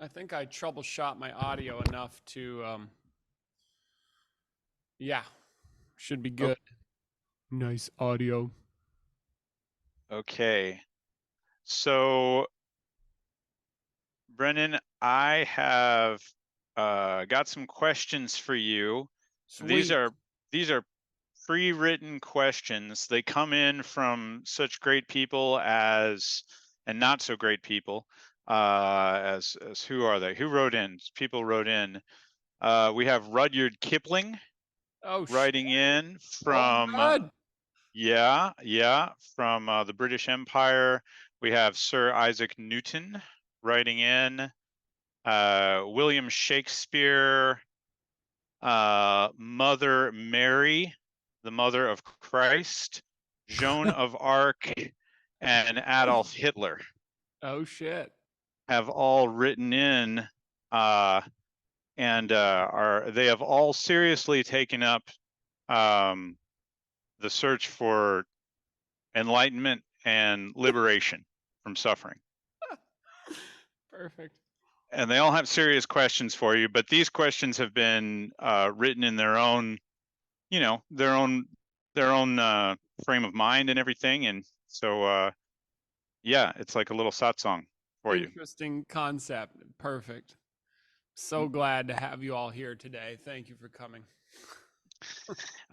I think I troubleshot my audio enough to, yeah, should be O- good. Nice audio. Okay. So, Brennan, I have got some questions for you. These Sweet. are these are pre-written questions. They come in from such great people as and not so great people. As who are they? Who wrote in? People wrote in. We have Rudyard Kipling Oh, shit. writing in Oh, from good. from the British Empire. We have Sir Isaac Newton writing in. William Shakespeare, Mother Mary, the mother of Christ, Joan of Arc, and Adolf Hitler Oh, shit. have all written in, and they have all seriously taken up the search for enlightenment and liberation from suffering. Perfect. And they all have serious questions for you, but these questions have been written in their own, their own frame of mind and everything. And so, yeah, it's like a little satsang for you. Interesting concept. Perfect. So glad to have you all here today. Thank you for coming.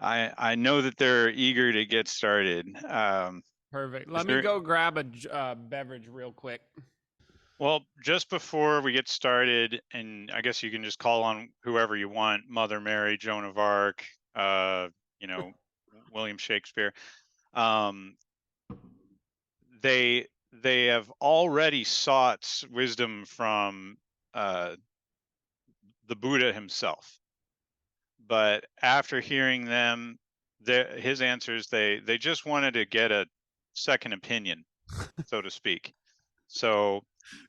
I know that they're eager to get started. Perfect. Is Let me there, go grab a beverage real quick. well, just before we get started, and I guess you can just call on whoever you want, Mother Mary, Joan of Arc, you know, William Shakespeare. Um, they have already sought wisdom from uh, the Buddha himself, but after hearing them, his answers, they just wanted to get a second opinion, so to speak. So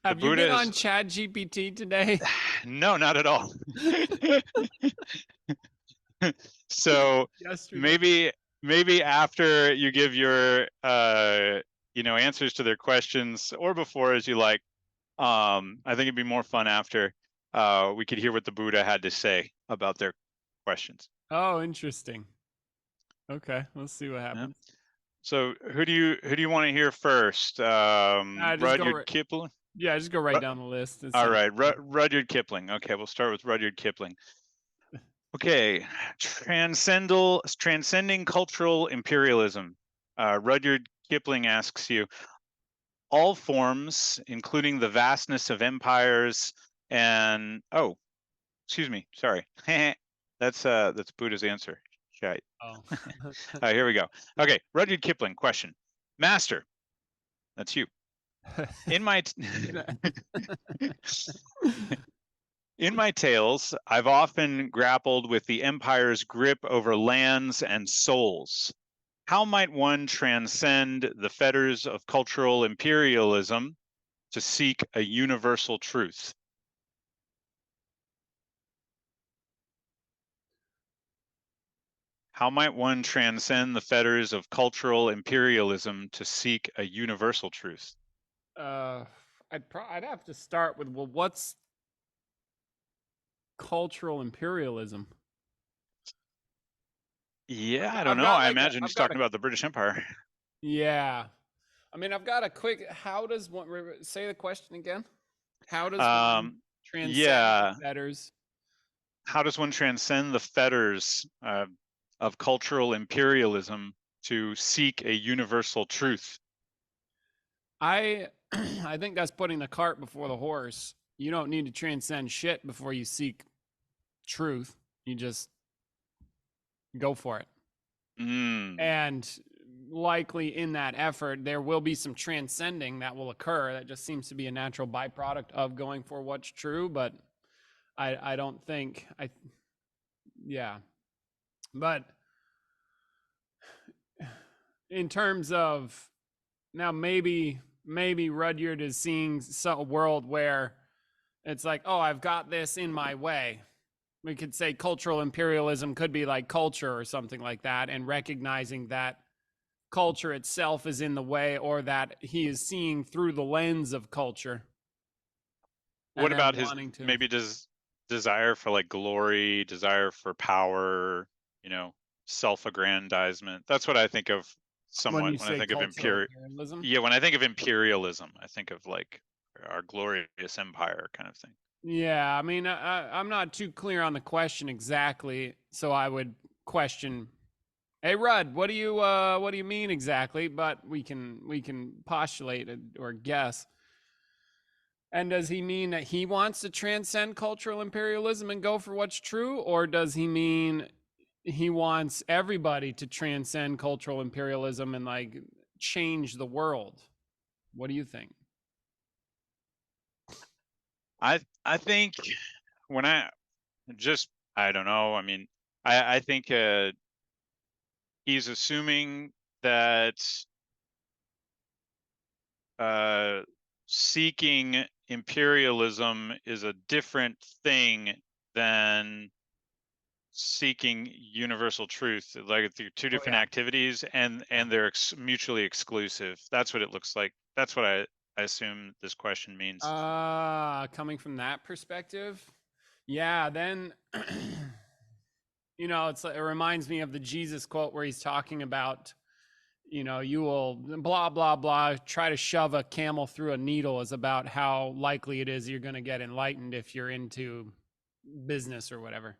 the Have you Buddha been on is Chat GPT today? no, not at all. So Yesterday. maybe after you give your answers to their questions, or before, as you like, I think it'd be more fun after we could hear what the Buddha had to say about their questions. Oh, interesting. Okay, let's see what Yeah. happens. So who do you want to hear first? Just go Rudyard right. Kipling. Yeah, just go right down the list. It All sounds right, good. Rudyard Kipling. Okay, we'll start with Rudyard Kipling. Okay, transcending cultural imperialism. Rudyard Kipling asks you, all forms, including the vastness of empires and excuse me, sorry. That's Buddha's answer. Shite. Oh. All right, here we go. Okay, Rudyard Kipling question. Master, that's you. In my in my tales, I've often grappled with the empire's grip over lands and souls. How might one transcend the fetters of cultural imperialism to seek a universal truth? How might one transcend the fetters of cultural imperialism to seek a universal truth? uh, I'd have to start with, well, what's cultural imperialism? Yeah, I don't I've know. got I like a imagine I've he's got talking a about the British Empire. yeah. I mean, I've got a quick. How does one say the question again? How does one Um, transcend the yeah, fetters? how does one transcend the fetters of cultural imperialism to seek a universal truth? I I think that's putting the cart before the horse. You don't need to transcend shit before you seek truth. You just go for it. Mm. And likely in that effort, there will be some transcending that will occur. That just seems to be a natural byproduct of going for what's true. But I don't think yeah. But in terms of now, maybe Rudyard is seeing a world where it's like, oh, I've got this in my way. We could say cultural imperialism could be like culture or something like that, and recognizing that culture itself is in the way, or that he is seeing through the lens of culture. what and then about his wanting to. maybe desire for like glory, desire for power, you know, self-aggrandizement? That's what I think of When somewhat you when I say think of cultural imperialism. yeah, when I think of imperialism, I think of like our glorious empire kind of thing. Yeah, I mean, I'm not too clear on the question exactly, so I would question. Hey, Rudd, what do you mean exactly? But we can postulate or guess. And does he mean that he wants to transcend cultural imperialism and go for what's true, or does he mean he wants everybody to transcend cultural imperialism and like change the world? What do you think? I think when I don't know. I mean, I think he's assuming that uh, seeking imperialism is a different thing than seeking universal truth. Like they're two Oh different yeah. activities, and they're mutually exclusive. That's what it looks like. That's what I assume this question means. Coming from that perspective, yeah, then it reminds me of the Jesus quote where he's talking about, you will blah blah blah try to shove a camel through a needle is about how likely it is you're going to get enlightened if you're into business or whatever.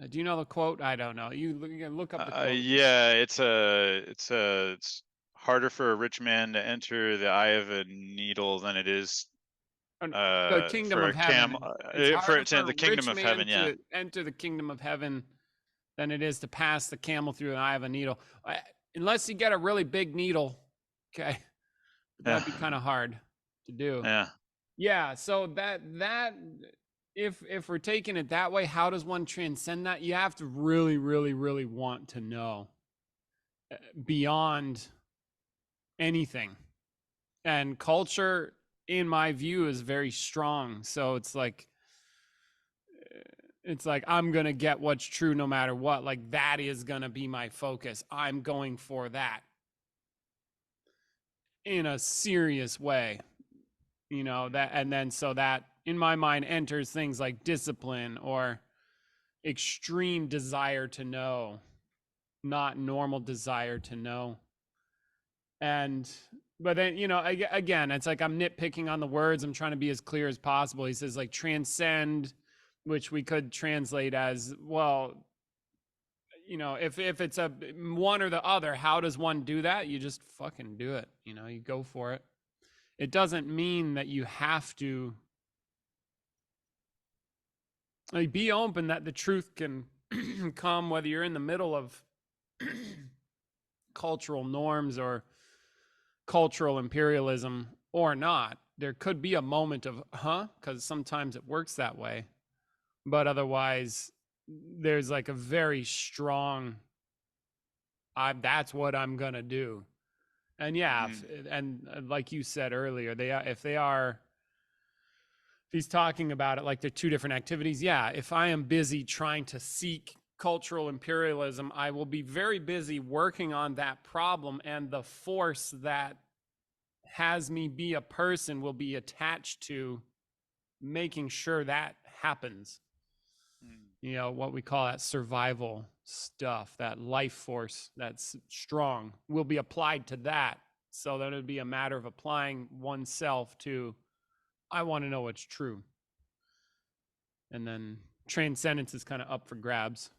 Do you know the quote? I don't know. You can look up the quote. Yeah, it's harder for a rich man to enter the eye of a needle than it is The kingdom for of a heaven. It's for harder to for the a kingdom rich of man heaven. Yeah. to enter the kingdom of heaven than it is to pass the camel through the eye of a needle. Unless you get a really big needle, okay, but Yeah. that'd be kind of hard to do. Yeah. Yeah, so that if we're taking it that way, how does one transcend that? You have to really, really, really want to know beyond anything. And culture, in my view, is very strong. So it's like I'm gonna get what's true no matter what. Like that is gonna be my focus. I'm going for that in a serious way. That, and then so that in my mind enters things like discipline or extreme desire to know, not normal desire to know. And but then again, it's like I'm nitpicking on the words. I'm trying to be as clear as possible. He says like transcend, which we could translate as, well, if it's a one or the other, how does one do that? You just fucking do it. You go for it. It doesn't mean that you have to, like, be open that the truth can come whether you're in the middle of cultural norms or cultural imperialism or not. There could be a moment of, because sometimes it works that way. But otherwise, there's like a very strong, that's what I'm going to do. And yeah, Mm. and like you said earlier, if he's talking about it like they're two different activities. Yeah, if I am busy trying to seek cultural imperialism, I will be very busy working on that problem, and the force that has me be a person will be attached to making sure that happens. Mm. What we call that survival stuff, that life force that's strong, will be applied to that. So then it'd be a matter of applying oneself to, I want to know what's true. And then transcendence is kind of up for grabs.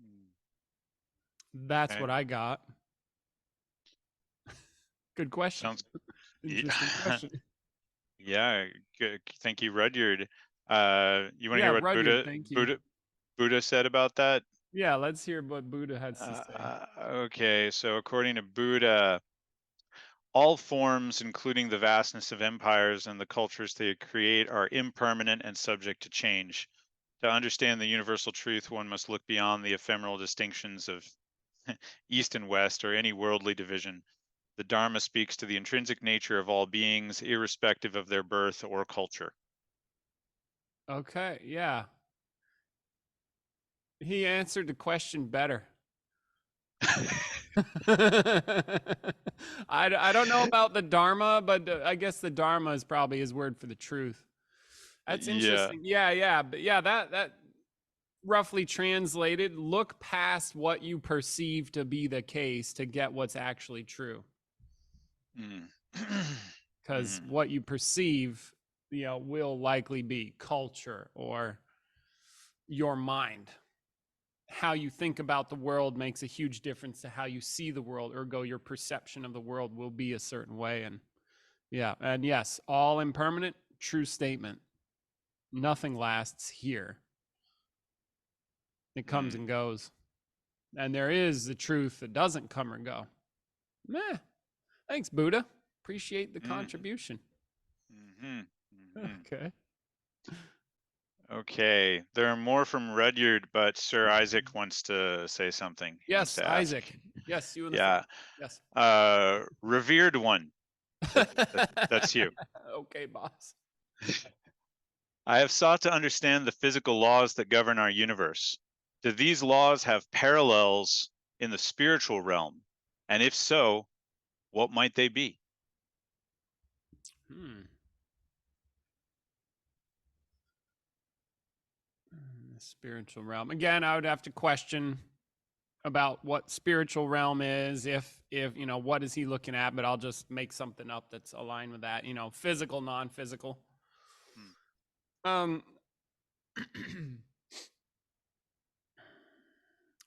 Mm. That's Okay. what I got. Good question. Sounds. Interesting question. Yeah. Good. Thank you, Rudyard. You want to hear Yeah, what Rudyard, thank you. Buddha said about that? Yeah, let's hear what Buddha has to say. Okay, so according to Buddha, all forms, including the vastness of empires and the cultures they create, are impermanent and subject to change. To understand the universal truth, one must look beyond the ephemeral distinctions of East and West or any worldly division. The Dharma speaks to the intrinsic nature of all beings, irrespective of their birth or culture. Okay, yeah. He answered the question better. I don't know about the Dharma, but I guess the Dharma is probably his word for the truth. That's Yeah. interesting. Yeah, yeah, but yeah, that roughly translated, look past what you perceive to be the case to get what's actually true. Mm. Because Mhm. what you perceive, will likely be culture or your mind. How you think about the world makes a huge difference to how you see the world, ergo your perception of the world will be a certain way. And yeah, and yes, all impermanent, true statement. Nothing lasts here. It comes Mm. and goes. And there is the truth that doesn't come or go. Meh. Thanks, Buddha. Appreciate the Mm. contribution. Mhm. Mhm. Okay. Okay, there are more from Rudyard, but Sir Isaac wants to say something. He wants Yes, to ask. Isaac. Yes, you in the front. Yeah. Yes. Revered one. That's you. Okay, boss. I have sought to understand the physical laws that govern our universe. Do these laws have parallels in the spiritual realm? And if so, what might they be? Hmm. The spiritual realm. Again, I would have to question about what spiritual realm is, if what is he looking at, but I'll just make something up that's aligned with that, physical, non-physical. Hmm. Um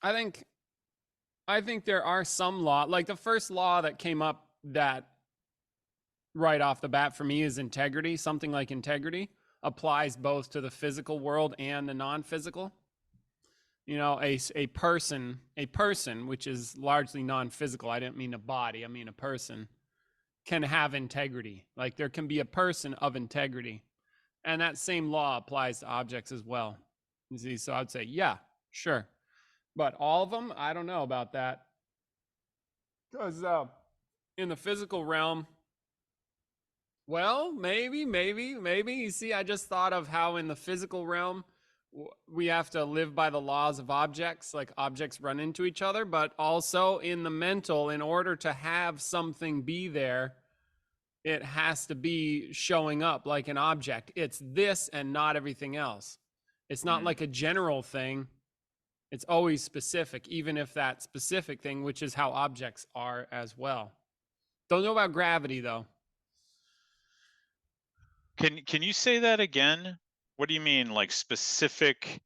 I think there are some law, like the first law that came up that right off the bat for me is integrity. Something like integrity applies both to the physical world and the non-physical. A person which is largely non-physical, I didn't mean a body, I mean a person, can have integrity. Like there can be a person of integrity, and that same law applies to objects as well. You see, so I'd say yeah, sure, but all of them, I don't know about that, because in the physical realm, well, maybe. You see, I just thought of how in the physical realm we have to live by the laws of objects, like objects run into each other, but also in the mental, in order to have something be there, it has to be showing up like an object. It's this and not everything else. It's not Hmm. like a general thing. It's always specific, even if that specific thing, which is how objects are as well. Don't know about gravity though. Can you say that again? What do you mean, like specific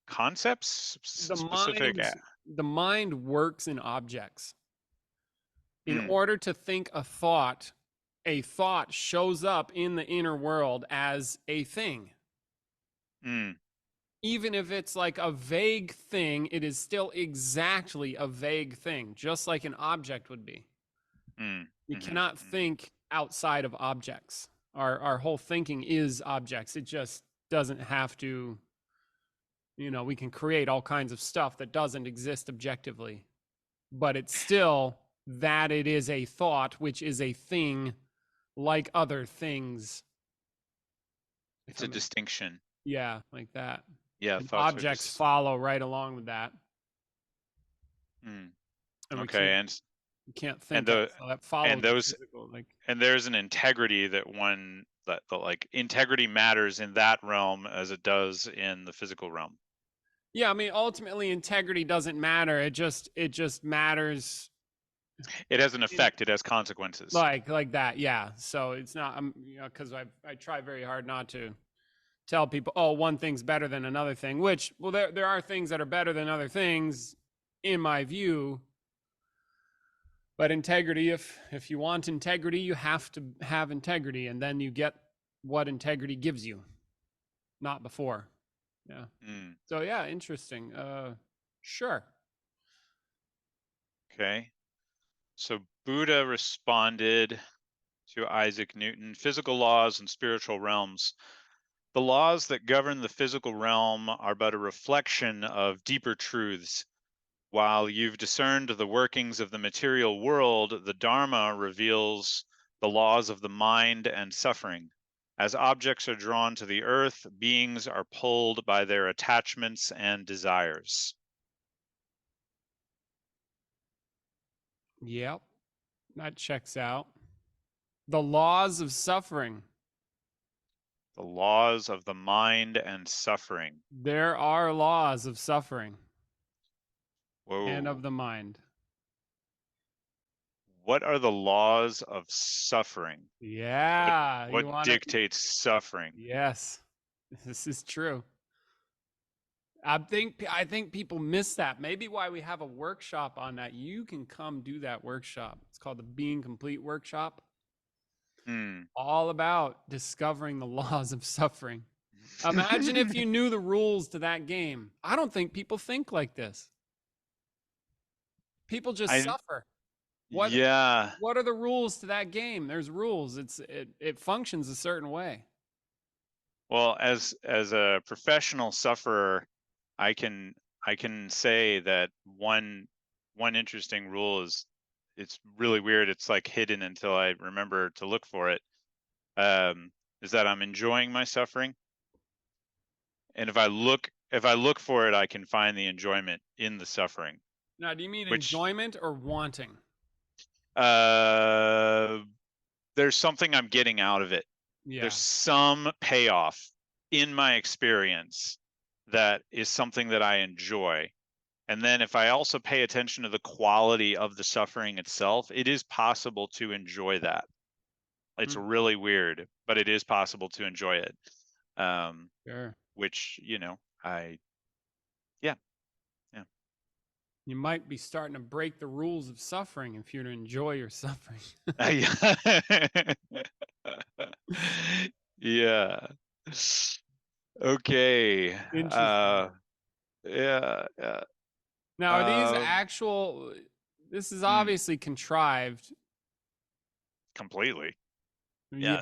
concepts? The Specific. mind the mind works in objects. In Hmm. order to think a thought shows up in the inner world as a thing. Hmm. Even if it's like a vague thing, it is still exactly a vague thing, just like an object would be. Hmm. You Hmm. cannot Hmm. think outside of objects. Our whole thinking is objects. It just doesn't have to, we can create all kinds of stuff that doesn't exist objectively, but it's still that it is a thought, which is a thing like other things. If It's a I'm, distinction. yeah, like that. Yeah, And thoughts are objects just. follow right along with that. Hmm. And we Okay, can't, and we can't and think the so that and follows the those physical. Like, and there's an integrity that the like integrity matters in that realm as it does in the physical realm. yeah, I mean, ultimately, integrity doesn't matter. It just matters It has an in effect. It has consequences. like that. Yeah. So it's not, because I try very hard not to tell people, oh, one thing's better than another thing. Which, well, there are things that are better than other things, in my view. But integrity, if you want integrity, you have to have integrity, and then you get what integrity gives you, not before. Yeah. Mm, So yeah, interesting. Sure. okay. So Buddha responded to Isaac Newton, physical laws and spiritual realms. The laws that govern the physical realm are but a reflection of deeper truths. While you've discerned the workings of the material world, the Dharma reveals the laws of the mind and suffering. As objects are drawn to the earth, beings are pulled by their attachments and desires. Yep, that checks out. The laws of suffering. The laws of the mind and suffering. There are laws of suffering and of Whoa. the mind. What are the laws of suffering? What Yeah, you what want to? dictates suffering? Yes, this is true. I think people miss that. Maybe why we have a workshop on that. You can come do that workshop. It's called the Being Complete Workshop. Hmm. All about discovering the laws of suffering. Imagine if you knew the rules to that game. I don't think people think like this. People just I suffer. What yeah. what are the rules to that game? There's rules. It functions a certain way. Well, as a professional sufferer, I can I can say that one interesting rule is it's really weird. It's like hidden until I remember to look for it. Is that I'm enjoying my suffering, and if I look for it, I can find the enjoyment in the suffering. Now, do you mean Which enjoyment or wanting? uh, there's something I'm getting out of it. There's Yeah. some payoff in my experience that is something that I enjoy. And then if I also pay attention to the quality of the suffering itself, it is possible to enjoy that. It's Hmm, really weird, but it is possible to enjoy it. Um, sure. which, I, yeah, yeah. You might be starting to break the rules of suffering if you're to enjoy your suffering. Yeah. Okay. Interesting. Yeah, yeah. Now, are these Um, actual? This is mm, obviously contrived. completely. Yeah.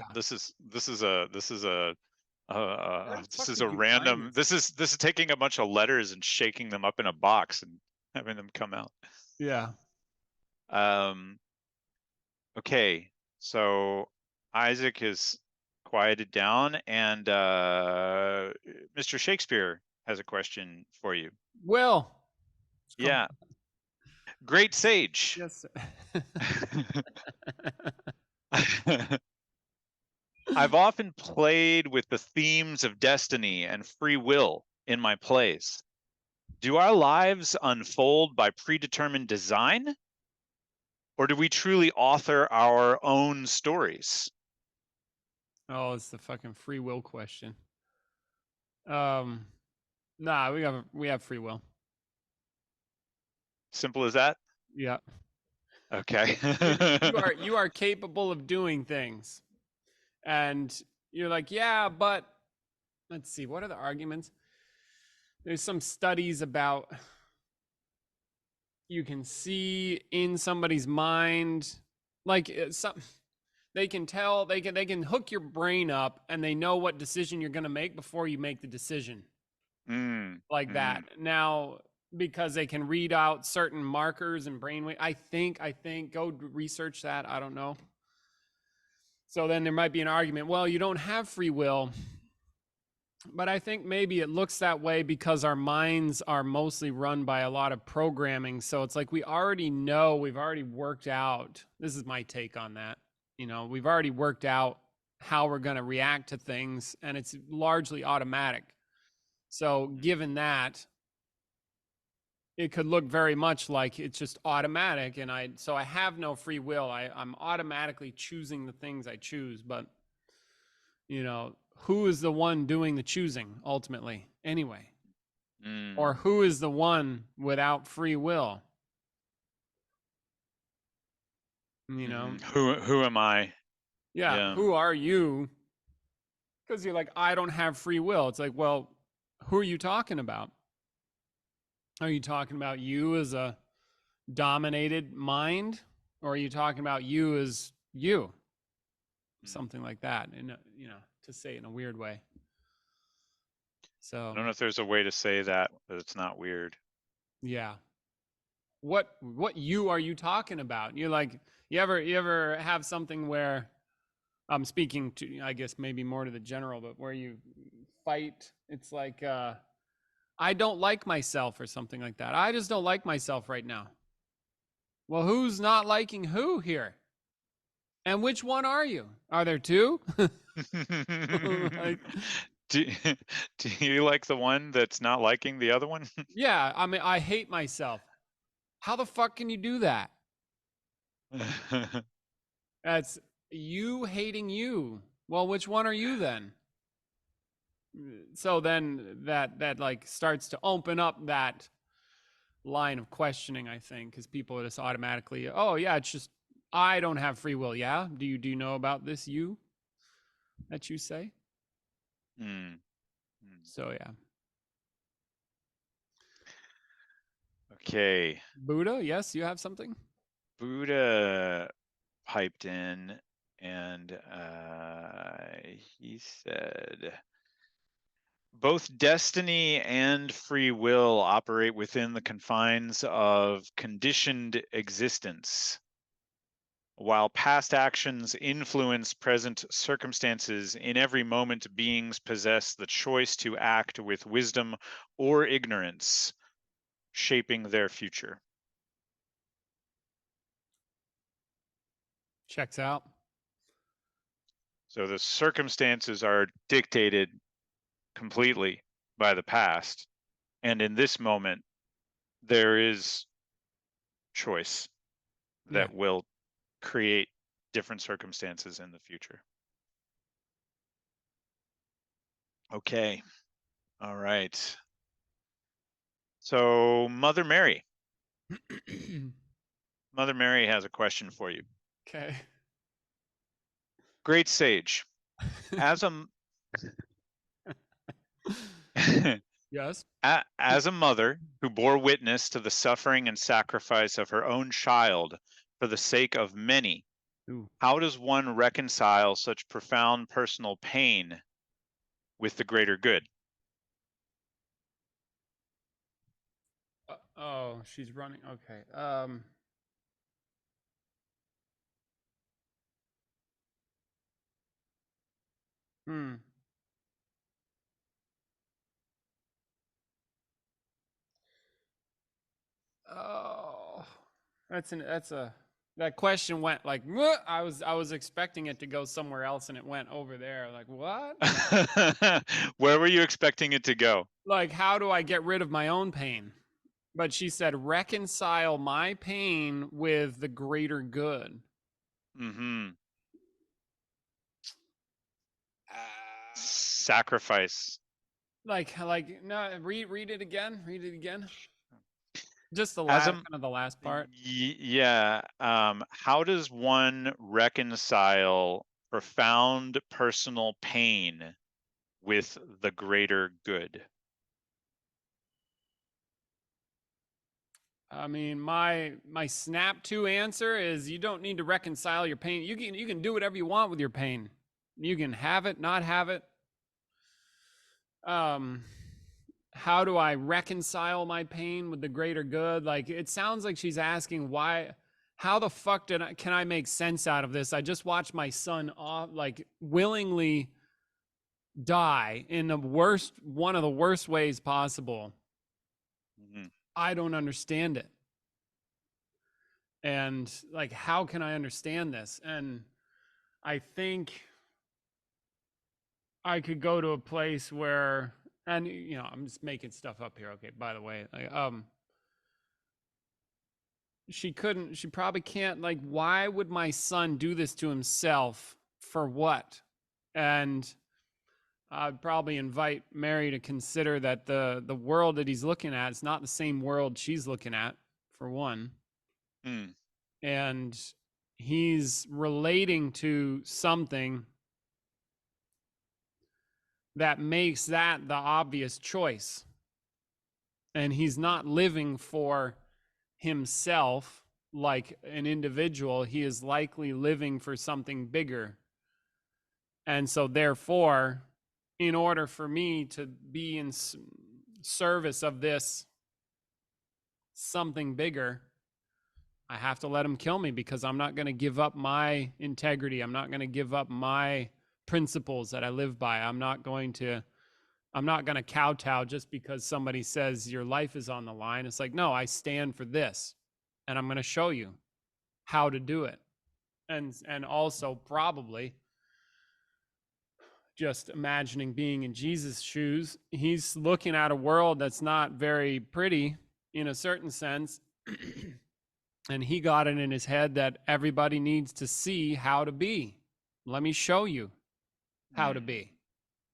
Yeah, How the this fuck is did a you find random this? this is taking a bunch of letters and shaking them up in a box and having them come out. Yeah. Um, okay, so Isaac is quieted down, and Mr. Shakespeare has a question for you. Will. What's going Yeah, on? great sage. Yes. Sir. I've often played with the themes of destiny and free will in my plays. Do our lives unfold by predetermined design, or do we truly author our own stories? Oh, it's the fucking free will question. Um, nah, we have free will. Simple as that. Yeah. Okay. You are capable of doing things. And you're like, yeah, but let's see, what are the arguments? There's some studies about you can see in somebody's mind, like some they can tell they can hook your brain up and they know what decision you're going to make before you make the decision, mm, like that. mm, Now, because they can read out certain markers and brainwave, I think go research that. I don't know. So then there might be an argument, well, you don't have free will. But I think maybe it looks that way because our minds are mostly run by a lot of programming. So it's like we already know, we've already worked out. This is my take on that. We've already worked out how we're going to react to things, and it's largely automatic. So, given that, it could look very much like it's just automatic, and I have no free will. I'm automatically choosing the things I choose, but who is the one doing the choosing ultimately anyway? Or mm, who is the one without free will? You know, Who am I? yeah, Yeah. who are you? Because you're like, I don't have free will. It's like, well, who are you talking about? Are you talking about you as a dominated mind? Or are you talking about you as you? Mm. Something like that. And, to say it in a weird way. I So, don't know if there's a way to say that it's not weird. yeah. What you are you talking about? You're like, you ever have something where I'm speaking to, I guess maybe more to the general, but where you fight, it's like I don't like myself or something like that. I just don't like myself right now. Well, who's not liking who here? And which one are you? Are there two? Like, do, do you like the one that's not liking the other one? yeah, I mean, I hate myself. How the fuck can you do that? That's you hating you. Well, which one are you then? So then that like starts to open up that line of questioning, I think, because people just automatically, oh yeah, it's just I don't have free will. Yeah. Do you know about this you that you say? Mm, mm. So yeah. Okay. Buddha, yes, you have something? Buddha piped in and he said, both destiny and free will operate within the confines of conditioned existence. While past actions influence present circumstances, in every moment beings possess the choice to act with wisdom or ignorance, shaping their future. Checks out. So the circumstances are dictated completely by the past. And in this moment, there is choice Yeah. that will create different circumstances in the future. Okay. All right. So Mother Mary has a question for you. Okay. Great sage, as a Yes. as a mother who bore witness to the suffering and sacrifice of her own child for the sake of many, Ooh. how does one reconcile such profound personal pain with the greater good? Oh, she's running. Okay. Hmm. Oh, that's a that question went like I was expecting it to go somewhere else and it went over there. Like what? Where were you expecting it to go? Like how do I get rid of my own pain? But she said reconcile my pain with the greater good. Mm-hmm. Uh, Sacrifice. like no, read it again. Read it again. Just the As last a kind of the last part. yeah, how does one reconcile profound personal pain with the greater good? I mean, my snap to answer is you don't need to reconcile your pain. You can do whatever you want with your pain. You can have it, not have it. Um, how do I reconcile my pain with the greater good? Like it sounds like she's asking why. How the fuck can I make sense out of this? I just watched my son off like willingly die in the worst one of the worst ways possible. Mhm. I don't understand it. And like how can I understand this? And I think I could go to a place where, and I'm just making stuff up here. Okay, by the way, she probably can't. Like, why would my son do this to himself? For what? And I'd probably invite Mary to consider that the world that he's looking at is not the same world she's looking at, for one, Mm. and he's relating to something that makes that the obvious choice. And he's not living for himself like an individual. He is likely living for something bigger. And so, therefore, in order for me to be in service of this something bigger, I have to let him kill me because I'm not going to give up my integrity. I'm not going to give up my principles that I live by. I'm not going to kowtow just because somebody says your life is on the line. It's like, no, I stand for this. and I'm going to show you how to do it. And also probably just imagining being in Jesus' shoes, he's looking at a world that's not very pretty in a certain sense. And he got it in his head that everybody needs to see how to be. Let me show you how to Mm. be.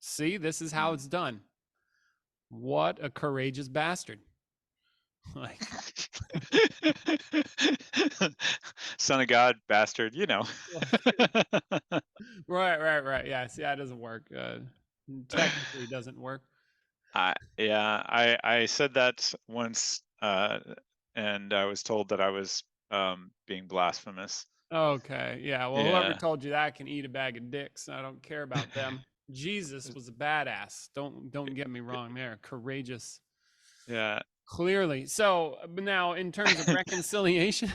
See, this is how Mm. it's done. What a courageous bastard. Like, Son of God, bastard, you know. right. Yeah, see, that doesn't work. Technically doesn't work. I said that once, and I was told that I was being blasphemous. Okay, yeah. Well, whoever Yeah. told you that can eat a bag of dicks. I don't care about them. Jesus was a badass. Don't get me wrong there. Courageous. Yeah. Clearly. So but now in terms of reconciliation,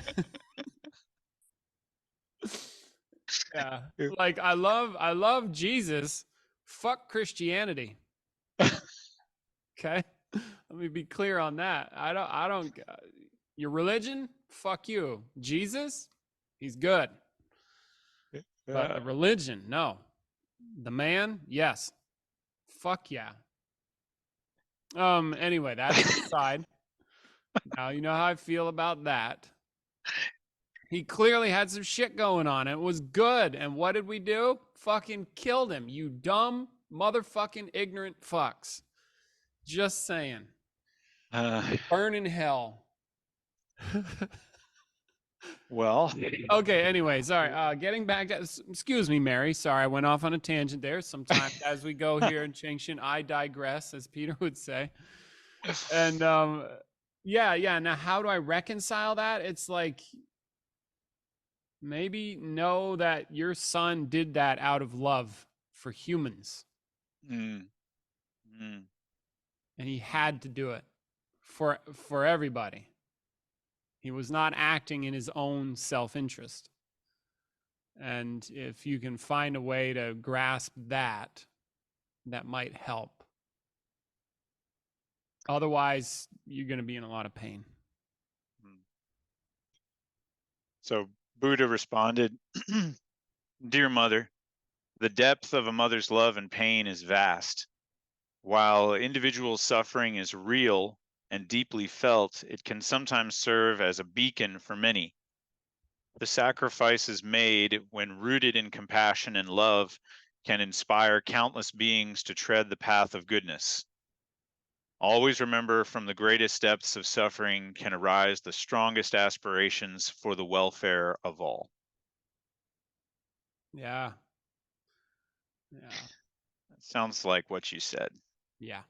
yeah. Like I love Jesus. Fuck Christianity. Okay? Let me be clear on that. I don't your religion? Fuck you. Jesus? He's good. But Yeah. the religion, no. The man, yes. Fuck yeah. Anyway, that's an aside. Now you know how I feel about that. He clearly had some shit going on. It was good. And what did we do? Fucking killed him. You dumb motherfucking ignorant fucks. Just saying. Uh, Burn in hell. well, Okay, anyway, sorry. Getting back to, excuse me, Mary. Sorry, I went off on a tangent there. Sometimes as we go here in Changshin, I digress, as Peter would say. And yeah. Now, how do I reconcile that? It's like maybe know that your son did that out of love for humans, mm, mm, and he had to do it for everybody. He was not acting in his own self-interest. And if you can find a way to grasp that, that might help. Otherwise, you're going to be in a lot of pain. mm. So Buddha responded, Dear mother, the depth of a mother's love and pain is vast. While individual suffering is real and deeply felt, it can sometimes serve as a beacon for many. The sacrifices made when rooted in compassion and love can inspire countless beings to tread the path of goodness. Always remember, from the greatest depths of suffering can arise the strongest aspirations for the welfare of all. Yeah. Yeah. That sounds like what you said. Yeah.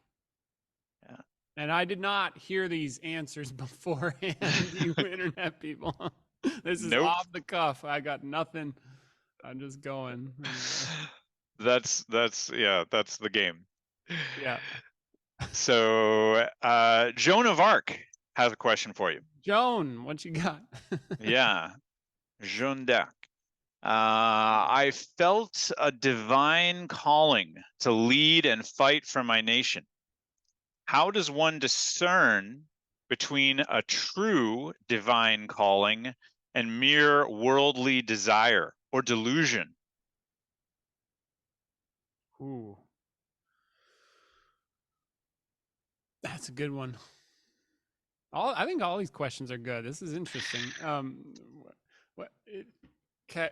Yeah. And I did not hear these answers beforehand, you internet people. This is Nope. off the cuff. I got nothing. I'm just going. That's the game. Yeah. So Joan of Arc has a question for you. Joan, what you got? Yeah, Joan d'Arc. I felt a divine calling to lead and fight for my nation. How does one discern between a true divine calling and mere worldly desire or delusion? Ooh. That's a good one. I think all these questions are good. This is interesting. What okay.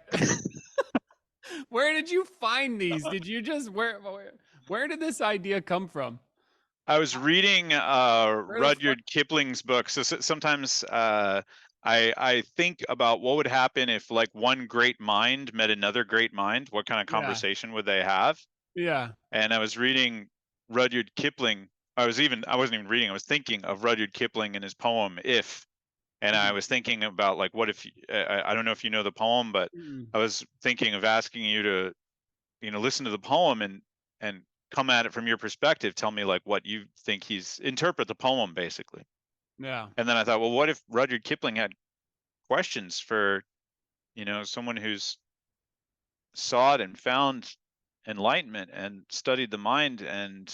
Where did you find these? Did you just where did this idea come from? I was reading Where the fuck? Rudyard Kipling's book, so sometimes I think about what would happen if like one great mind met another great mind. What kind of Yeah. conversation would they have? Yeah. And I was reading Rudyard Kipling. I wasn't even reading. I was thinking of Rudyard Kipling and his poem "If," and I Mm, was thinking about like what if I don't know if you know the poem, but mm, I was thinking of asking you to listen to the poem and come at it from your perspective. Tell me like what you think he's interpret the poem basically. yeah. And then I thought, well, what if Rudyard Kipling had questions for someone who's sought and found enlightenment and studied the mind, and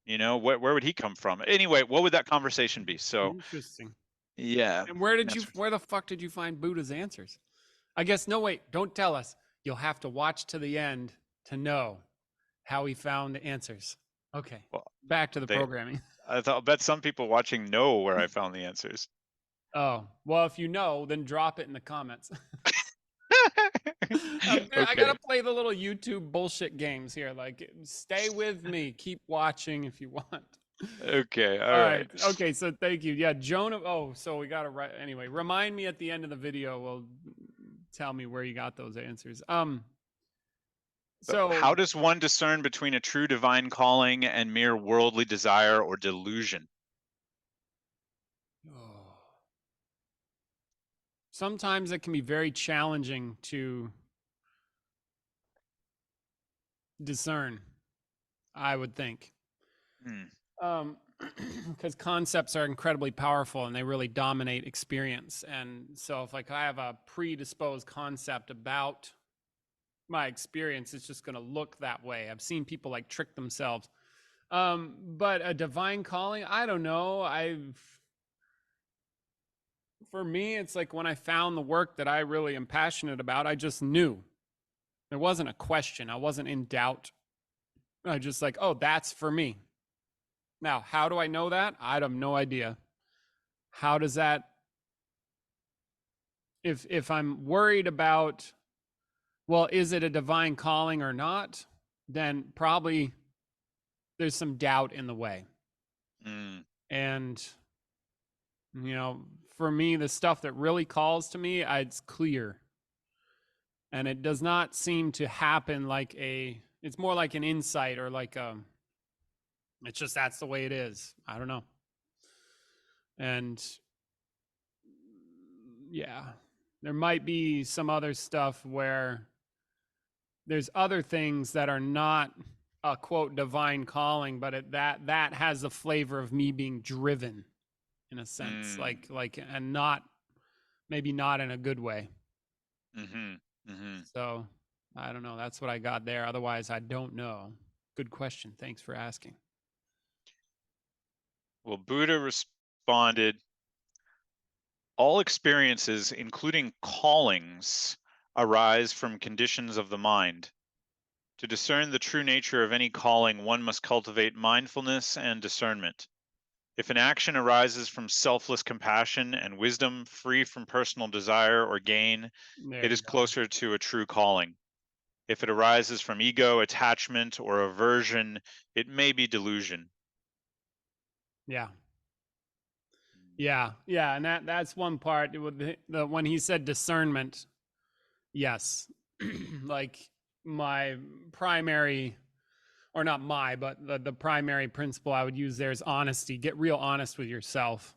where would he come from anyway? What would that conversation be? So Interesting. Yeah. And That's where the fuck did you find Buddha's answers? I guess, no, wait, don't tell us. You'll have to watch to the end to know how he found the answers. Okay, well, back to the they. programming. I bet some people watching know where I found the answers. Oh, well, if you know, then drop it in the comments. I Okay. gotta play the little YouTube bullshit games here. Like, stay with me. Keep watching if you want. Okay. All All right. right. Okay. So thank you. Yeah, Jonah. Oh, so we got to write anyway. Remind me at the end of the video. Well, tell me where you got those answers. So So how does one discern between a true divine calling and mere worldly desire or delusion? oh, sometimes it can be very challenging to discern. I would think. Hmm. Because concepts are incredibly powerful and they really dominate experience. And so, if like I have a predisposed concept about my experience, it's just going to look that way. I've seen people like trick themselves. But a divine calling, I don't know. For me, it's like when I found the work that I really am passionate about, I just knew. There wasn't a question. I wasn't in doubt. I just like, oh, that's for me. Now, how do I know that? I have no idea. How does that, if I'm worried about, well, is it a divine calling or not? Then probably there's some doubt in the way. Hmm. And for me, the stuff that really calls to me, it's clear. And it does not seem to happen like it's more like an insight or like it's just that's the way it is. I don't know. And yeah, there might be some other stuff where there's other things that are not a quote divine calling, but that has the flavor of me being driven in a sense, Hmm. and not maybe not in a good way. Mm-hmm. Mm-hmm. So I don't know. That's what I got there. Otherwise, I don't know. Good question. Thanks for asking. Well, Buddha responded, all experiences, including callings, arise from conditions of the mind. To discern the true nature of any calling, one must cultivate mindfulness and discernment. If an action arises from selfless compassion and wisdom, free from personal desire or gain, There it you is go. closer to a true calling. If it arises from ego, attachment, or aversion, it may be delusion. Yeah. Yeah, and that's one part with when he said discernment. Yes, like my primary, or not my, but the primary principle I would use there is honesty. Get real honest with yourself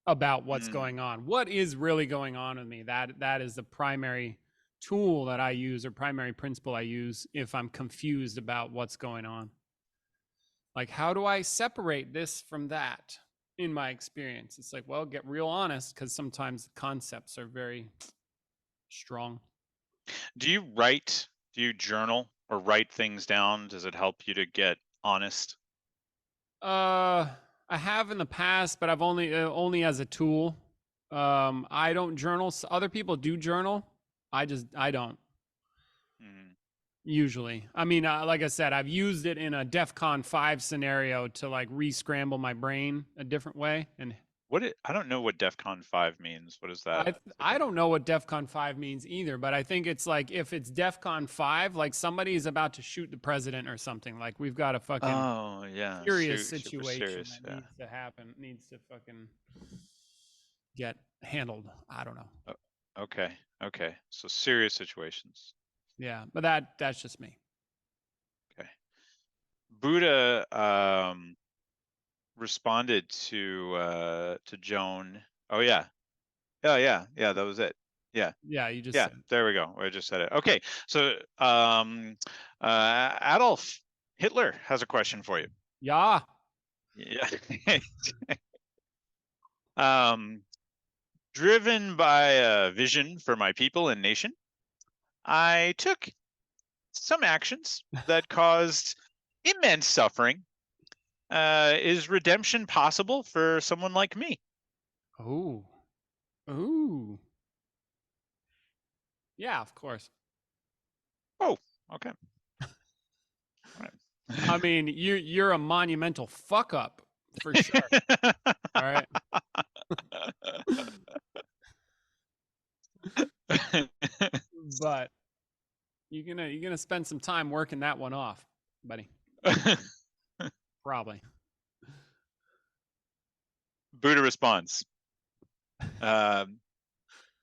about what's Mm, going on. What is really going on with me? That is the primary tool that I use or primary principle I use if I'm confused about what's going on. Like, how do I separate this from that in my experience? It's like, well, get real honest because sometimes the concepts are very strong. Do you write? Do you journal or write things down? Does it help you to get honest? Uh, I have in the past, but I've only as a tool. I don't journal. Other people do journal. I don't Mm. usually. I mean, like I said, I've used it in a DEF CON 5 scenario to like re-scramble my brain a different way, and I don't know what DEF CON 5 means. What is that? It's like I don't know what DEF CON 5 means either, but I think it's like if it's DEF CON 5, like somebody is about to shoot the president or something. Like we've got a fucking oh yeah, serious super situation serious. that Yeah. needs to happen, needs to fucking get handled. I don't know. Okay. Okay. So serious situations. Yeah, but that's just me. Okay. Buddha responded to Joan. Oh yeah. Oh yeah. Yeah, that was it. Yeah. Yeah, you just Yeah, said. there we go. I just said it. Okay. So Adolf Hitler has a question for you. Yeah. Yeah. um driven by a vision for my people and nation, I took some actions that caused immense suffering. Is redemption possible for someone like me? Oh. Ooh. Yeah, of course. Oh, okay. All I mean, you're a monumental fuck up for sure. All right. right. But you're gonna spend some time working that one off, buddy. Probably. Buddha responds.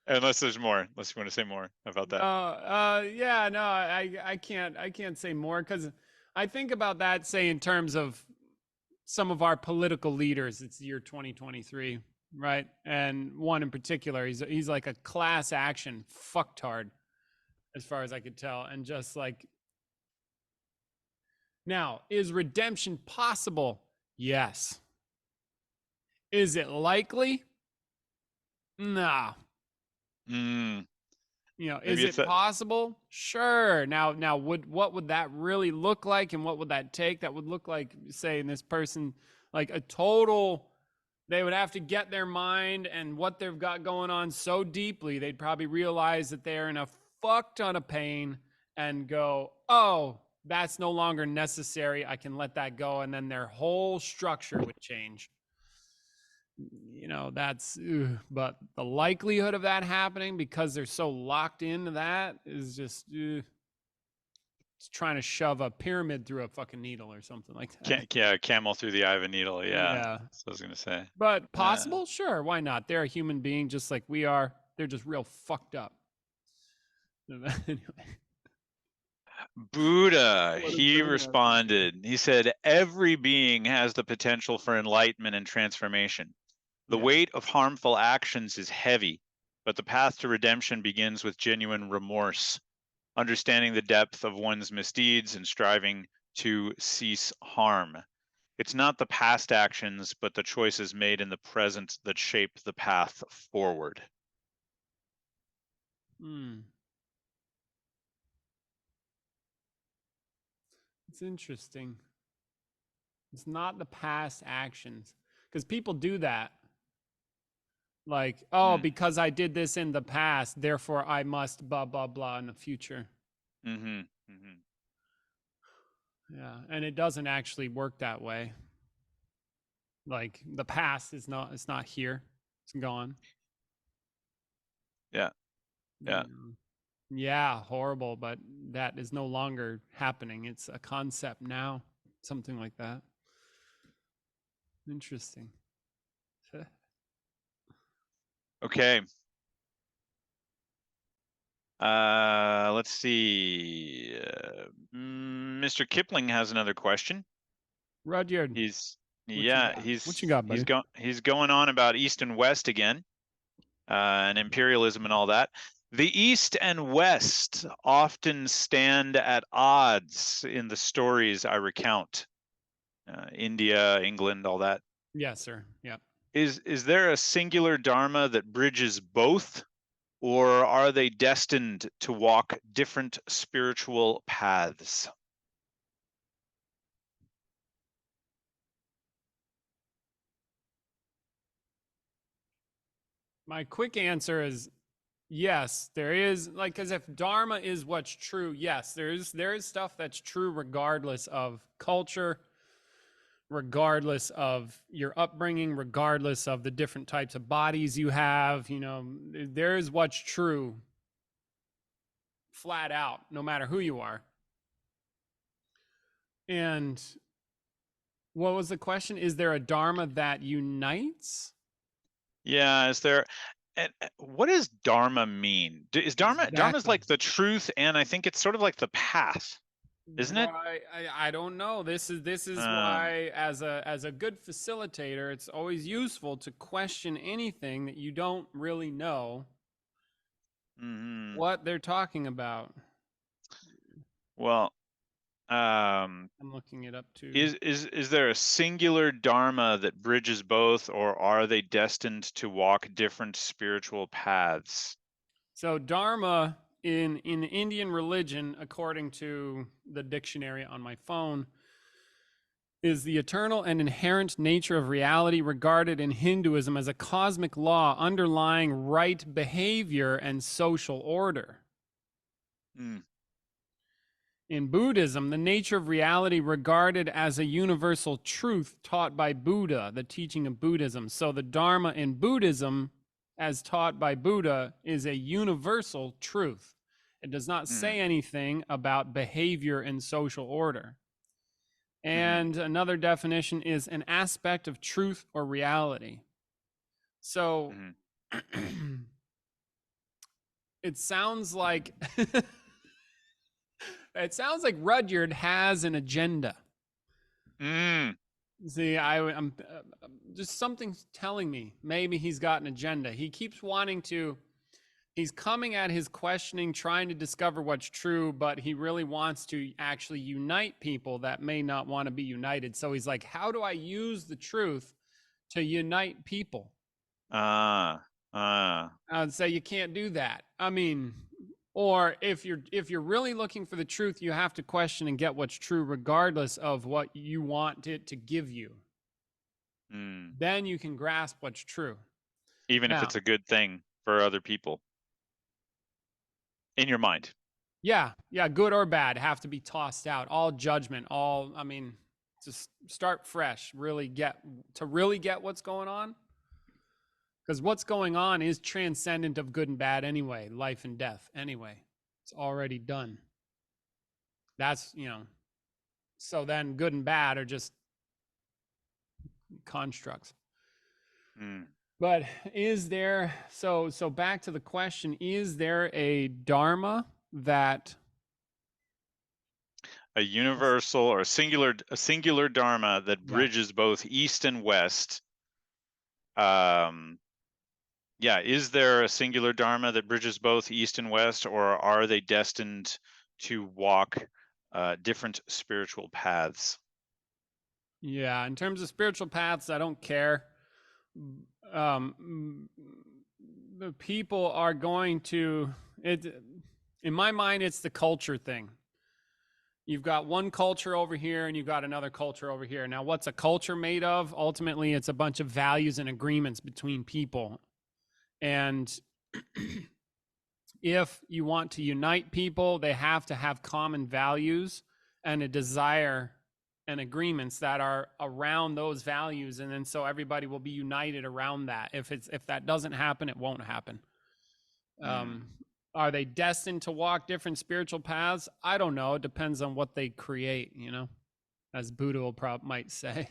Unless there's more, unless you want to say more about that. Yeah, no, I can't say more because I think about that, say, in terms of some of our political leaders. It's the year 2023, right? And one in particular, he's like a class action fucktard, as far as I could tell. And just like, now, is redemption possible? Yes. Is it likely? Nah. Mm, Is maybe it's it that. possible? Sure. Now, what would that really look like, and what would that take? That would look like, say, in this person, like a total. They would have to get their mind and what they've got going on so deeply, they'd probably realize that they're in a fuck ton of pain and go, "Oh, that's no longer necessary. I can let that go," and then their whole structure would change. That's, but the likelihood of that happening because they're so locked into that is just, it's trying to shove a pyramid through a fucking needle or something like that. Yeah, camel through the eye of a needle. Yeah, Yeah. that's what I was gonna say. But Uh, possible? Sure. Why not? They're a human being just like we are. They're just real fucked up. Anyway, Buddha, what a he great answer. responded. He said, "Every being has the potential for enlightenment and transformation. The Yeah. weight of harmful actions is heavy, but the path to redemption begins with genuine remorse, understanding the depth of one's misdeeds and striving to cease harm. It's not the past actions, but the choices made in the present that shape the path forward." Hmm. It's interesting. It's not the past actions because people do that. Like, oh, Mm. because I did this in the past, therefore I must blah blah blah in the future. Mm-hmm. Mm-hmm. Yeah, and it doesn't actually work that way. Like the past is not. It's not here. It's gone. Yeah. Yeah. Yeah, horrible, but that is no longer happening. It's a concept now, something like that. Interesting. Okay. Let's see. Mr. Kipling has another question. Rudyard, He's what you yeah, got? What you he's got, he's buddy? going he's going on about East and West again, and imperialism and all that. The East and West often stand at odds in the stories I recount. India, England, all that. Yes, sir. Yeah. Is there a singular Dharma that bridges both, or are they destined to walk different spiritual paths? My quick answer is yes, there is, like, as if Dharma is what's true. Yes, there is stuff that's true regardless of culture, regardless of your upbringing, regardless of the different types of bodies you have. There is what's true flat out, no matter who you are. And what was the question? Is there a Dharma that unites? Yeah, is there and what does Dharma mean? Is Dharma's Exactly. like the truth, and I think it's sort of like the path, isn't it? Right. I don't know. This is Um, why, as a good facilitator, it's always useful to question anything that you don't really know mhm. what they're talking about. Well, um, I'm looking it up too. is there a singular Dharma that bridges both, or are they destined to walk different spiritual paths? So Dharma in Indian religion, according to the dictionary on my phone, is the eternal and inherent nature of reality regarded in Hinduism as a cosmic law underlying right behavior and social order. Mm. In Buddhism, the nature of reality regarded as a universal truth taught by Buddha, the teaching of Buddhism. So the Dharma in Buddhism, as taught by Buddha, is a universal truth. It does not say Mm. anything about behavior and social order. Mm-hmm. And another definition is an aspect of truth or reality. So Mm-hmm. it sounds like it sounds like Rudyard has an agenda. Mm. See, I'm just something's telling me maybe he's got an agenda. He keeps wanting to. He's coming at his questioning, trying to discover what's true, but he really wants to actually unite people that may not want to be united. So he's like, how do I use the truth to unite people? Ah. Ah. I'd say you can't do that. I mean, or if you're really looking for the truth, you have to question and get what's true regardless of what you want it to give you. Mm. Then you can grasp what's true. Even if Now, it's a good thing for other people in your mind. yeah, good or bad have to be tossed out. All judgment, I mean, just start fresh, really get what's going on. Because what's going on is transcendent of good and bad anyway, life and death anyway. It's already done. That's, so then good and bad are just constructs. Mm. But is there, so back to the question, is there a Dharma that A universal or a singular dharma that yeah, bridges both east and west? Yeah, is there a singular dharma that bridges both east and west, or are they destined to walk different spiritual paths? yeah, in terms of spiritual paths, I don't care. The people are going to it. In my mind, it's the culture thing. You've got one culture over here and you've got another culture over here. Now, what's a culture made of? Ultimately, it's a bunch of values and agreements between people. And if you want to unite people, they have to have common values and a desire and agreements that are around those values, and then so everybody will be united around that. If that doesn't happen, it won't happen. Mm. Are they destined to walk different spiritual paths? I don't know. It depends on what they create, as Buddha might say.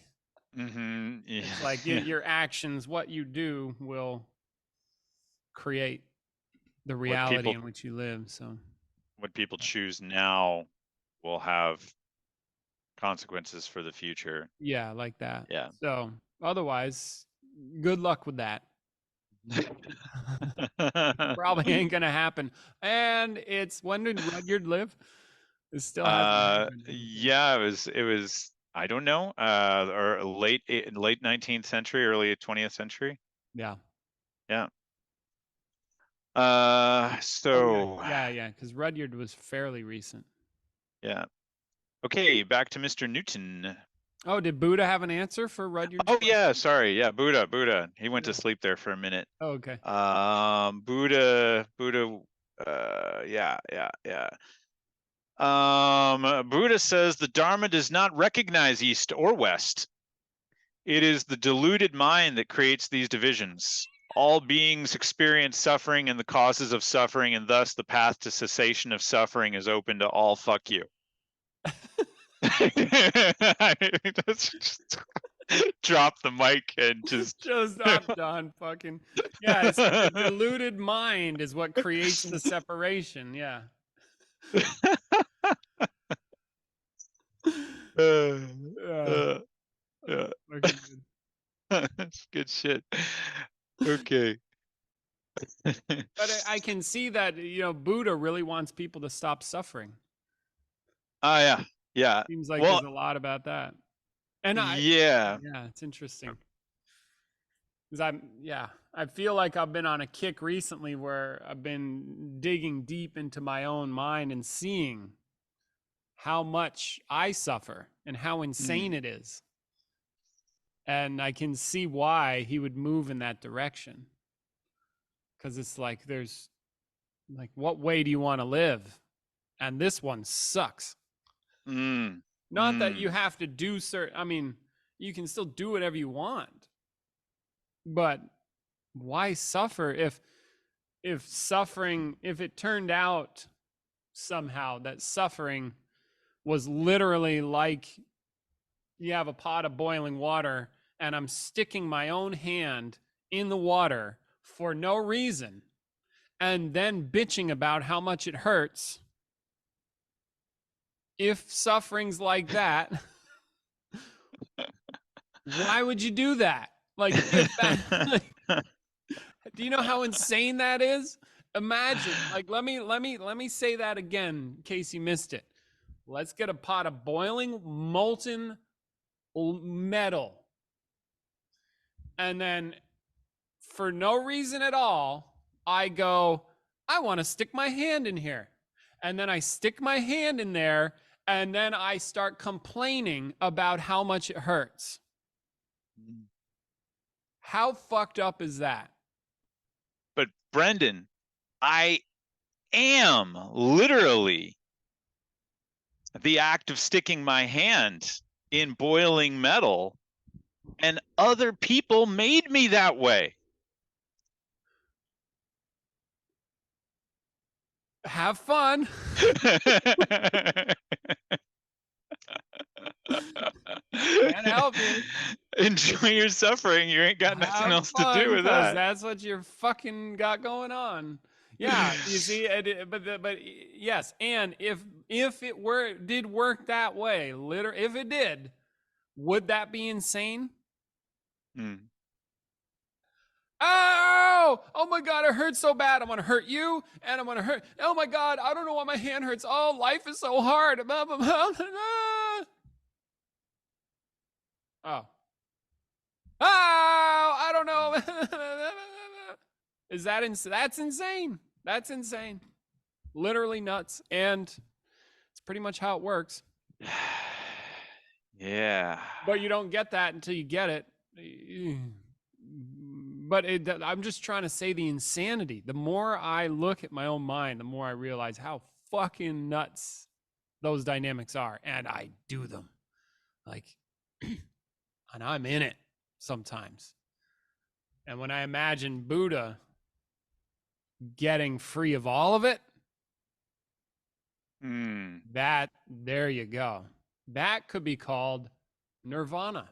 Mm-hmm. Yeah. It's like Yeah. your actions, what you do, will create the What reality people in which you live. So choose now will have consequences for the future. yeah, like that. Yeah. So otherwise, good luck with that. Probably ain't gonna happen. And it's, when did Rudyard live? It still hasn't happened. Yeah, it was I don't know, or late 19th century, early 20th century. Yeah. Yeah. Oh yeah, So yeah. Because Rudyard was fairly recent. yeah. Okay, back to Mr. Newton. Oh, did Buddha have an answer for Rudyard's Oh yeah, question? sorry. Yeah, Buddha. He went to Yeah. sleep there for a minute. Oh, okay. Buddha, yeah. Buddha says the Dharma does not recognize East or West. It is the deluded mind that creates these divisions. All beings experience suffering and the causes of suffering, and thus the path to cessation of suffering is open to all. Fuck you. Just drop the mic and just I'm done. Fucking yeah. It's like the deluded mind is what creates the separation. Yeah. Yeah. uh, yeah. Fucking good. That's good shit. Okay. But I can see that Buddha really wants people to stop suffering. Yeah. Yeah. Seems like Well, there's a lot about that. And yeah. yeah, it's interesting. Because I feel like I've been on a kick recently where I've been digging deep into my own mind and seeing how much I suffer and how insane it is. And I can see why he would move in that direction. Because it's like, there's like, what way do you want to live? And this one sucks. Not that you have to do certain, I mean, you can still do whatever you want. But why suffer if suffering, if it turned out somehow that suffering was literally like you have a pot of boiling water and I'm sticking my own hand in the water for no reason and then bitching about how much it hurts. If suffering's like that, why would you do that? Like, if that, do you know how insane that is? Imagine, like, let me say that again in case you missed it. Let's get a pot of boiling molten metal. And then for no reason at all, I go, I want to stick my hand in here. And then I stick my hand in there and then I start complaining about how much it hurts. How fucked up is that? But Brendan, I am literally the act of sticking my hand in boiling metal, and other people made me that way. Have fun. Can't help you. Enjoy your suffering. You ain't got nothing else to do with that. That's what you're fucking got going on. Yeah, you see, but yes, and if it did work that way, if it did, would that be insane? Oh my God, it hurts so bad. I'm gonna hurt you, and I'm gonna hurt. Oh my God, I don't know why my hand hurts. Oh, life is so hard. Oh, I don't know. Is that that's insane? That's insane. Literally nuts, and it's pretty much how it works. Yeah. But you don't get that until you get it. But I'm just trying to say the insanity. The more I look at my own mind, the more I realize how fucking nuts those dynamics are. And I do them. Like, and I'm in it sometimes. And when I imagine Buddha getting free of all of it, that, there you go. That could be called nirvana,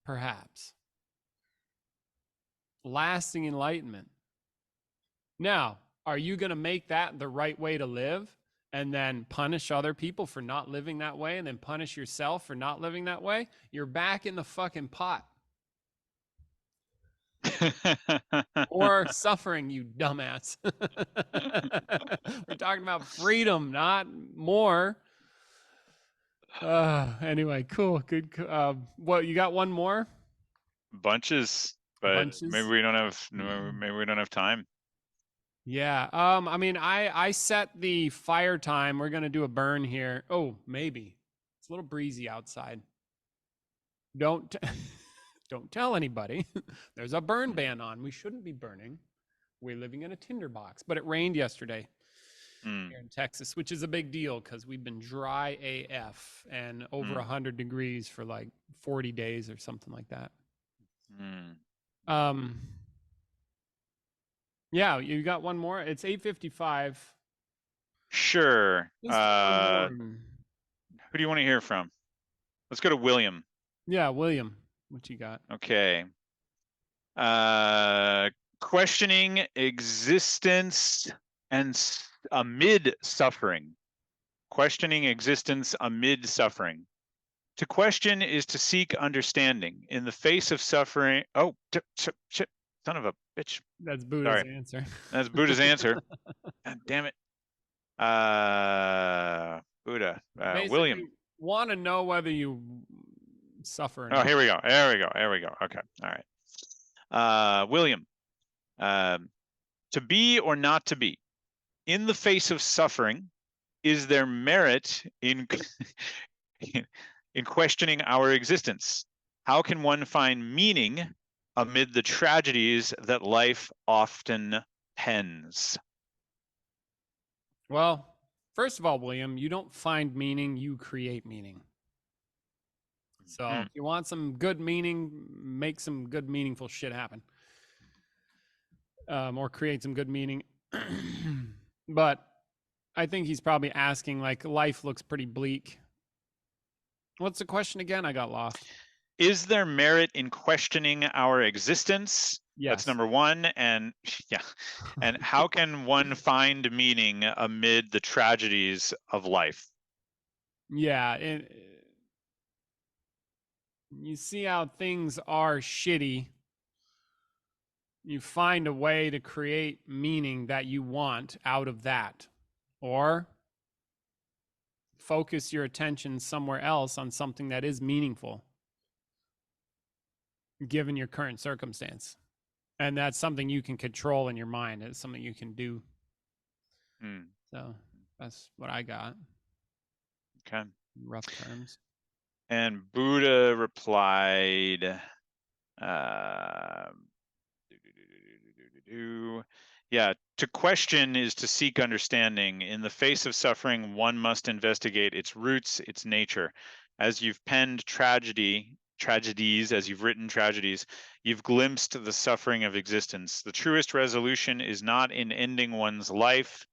perhaps. Lasting enlightenment. Now, are you going to make that the right way to live and then punish other people for not living that way and then punish yourself for not living that way? You're back in the fucking pot. Or suffering, you dumbass. We're talking about freedom, not more. Anyway, cool. Good. What, you got one more? Bunches, but maybe we don't have time. Yeah. I mean, I set the fire time. We're gonna do a burn here. Oh, maybe it's a little breezy outside. Don't tell anybody. There's a burn ban on. We shouldn't be burning. We're living in a tinderbox. But it rained yesterday here in Texas, which is a big deal because we've been dry AF and over 100 degrees for like 40 days or something like that. Yeah, you got one more? It's 8:55. Sure. Who do you want to hear from? Let's go to William. Yeah, William. What you got? Okay. Questioning existence and amid suffering. Questioning existence amid suffering. To question is to seek understanding in the face of suffering. Oh, son of a bitch. That's Buddha's answer. That's Buddha's answer. God damn it. Buddha. William. Want to know whether you suffer. Oh, here we go. There we go. Okay. All right. William. To be or not to be. In the face of suffering, is there merit in in questioning our existence? How can one find meaning amid the tragedies that life often pens? Well, first of all, William, you don't find meaning, you create meaning. So if you want some good meaning, make some good, meaningful shit happen. Or create some good meaning. But I think he's probably asking, like, life looks pretty bleak. What's the question again? I got lost. Is there merit in questioning our existence? That's Yes. number one. And yeah. And how can one find meaning amid the tragedies of life? Yeah. You see how things are shitty. You find a way to create meaning that you want out of that. Or focus your attention somewhere else on something that is meaningful given your current circumstance. And that's something you can control in your mind. It's something you can do. So that's what I got. Okay. In rough terms. And Buddha replied, uh, yeah, to question is to seek understanding. In the face of suffering, one must investigate its roots, its nature. As you've penned tragedies, as you've written tragedies, you've glimpsed the suffering of existence. The truest resolution is not in ending one's life,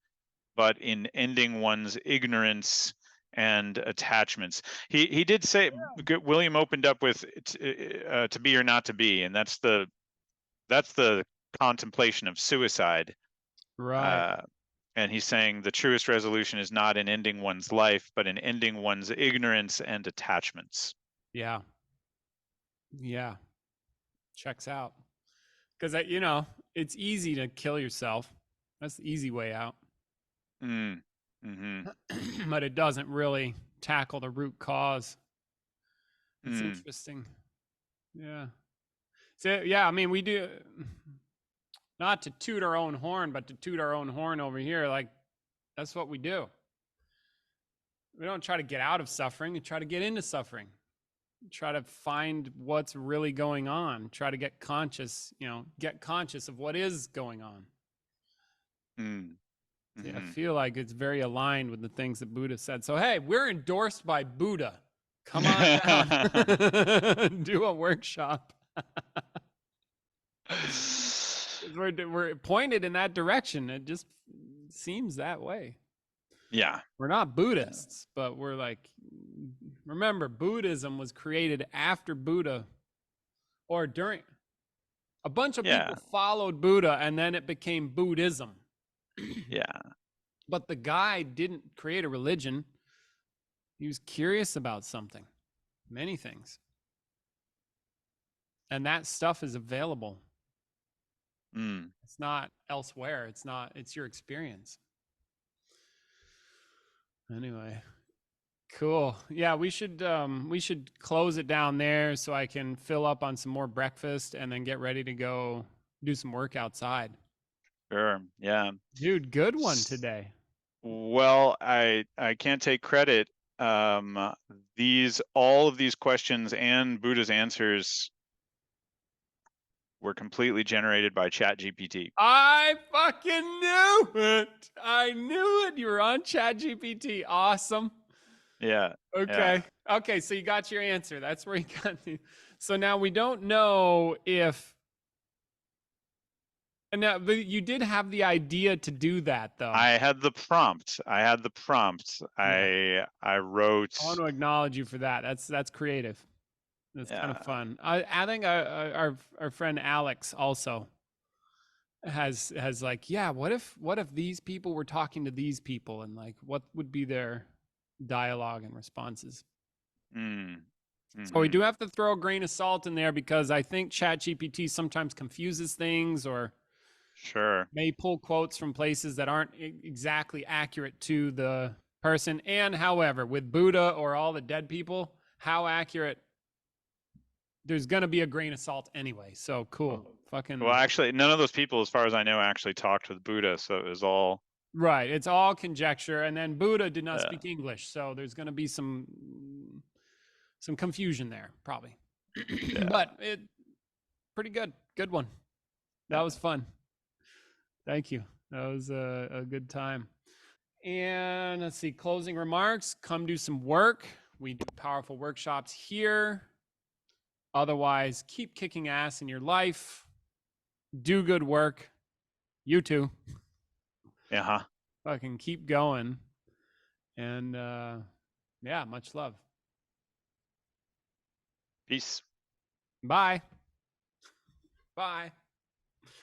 but in ending one's ignorance and attachments. He did say, William opened up with to be or not to be, and that's the contemplation of suicide. Right. And he's saying the truest resolution is not in ending one's life, but in ending one's ignorance and attachments. Yeah. Yeah. Checks out. Because, it's easy to kill yourself. That's the easy way out. But it doesn't really tackle the root cause. It's interesting. Yeah. So, yeah, I mean, we do, not to toot our own horn, but to toot our own horn over here. Like, that's what we do. We don't try to get out of suffering, we try to get into suffering. Try to find what's really going on. Try to get conscious, get conscious of what is going on. I feel like it's very aligned with the things that Buddha said. So, hey, we're endorsed by Buddha. Come on down. Do a workshop. We're pointed in that direction. It just seems that way. Yeah. We're not Buddhists, but we're like, remember, Buddhism was created after Buddha, or during. A bunch of people followed Buddha, and then it became Buddhism. Yeah. But the guy didn't create a religion. He was curious about something, many things. And that stuff is available. It's not elsewhere. It's your experience. Anyway, cool. Yeah, we should close it down there so I can fill up on some more breakfast and then get ready to go do some work outside. Sure. Yeah. Dude, good one today. Well, I can't take credit. All of these questions and Buddha's answers were completely generated by ChatGPT. I fucking knew it. I knew it. You were on ChatGPT. Awesome. Yeah. Okay. Yeah. Okay. So you got your answer. That's where you got the. So now we don't know if. And now, but you did have the idea to do that, though. I had the prompt. Yeah. I wrote. I want to acknowledge you for that. That's creative. That's kind of fun. I think our friend Alex also has like, yeah, what if these people were talking to these people, and like, what would be their dialogue and responses? So we do have to throw a grain of salt in there, because I think ChatGPT sometimes confuses things, or may pull quotes from places that aren't exactly accurate to the person. And however, with Buddha or all the dead people, how accurate, there's going to be a grain of salt anyway. So cool. Fucking. Well, actually, none of those people, as far as I know, actually talked with Buddha. So it was all Right. It's all conjecture. And then Buddha did not Uh, speak English, so there's going to be some confusion there, probably. yeah. But it pretty good. Good one. That was fun. Thank you. That was a good time. And let's see, closing remarks. Come do some work. We do powerful workshops here. Otherwise, keep kicking ass in your life. Do good work. You too. Uh-huh. Fucking keep going. And yeah, much love. Peace. Bye. Bye.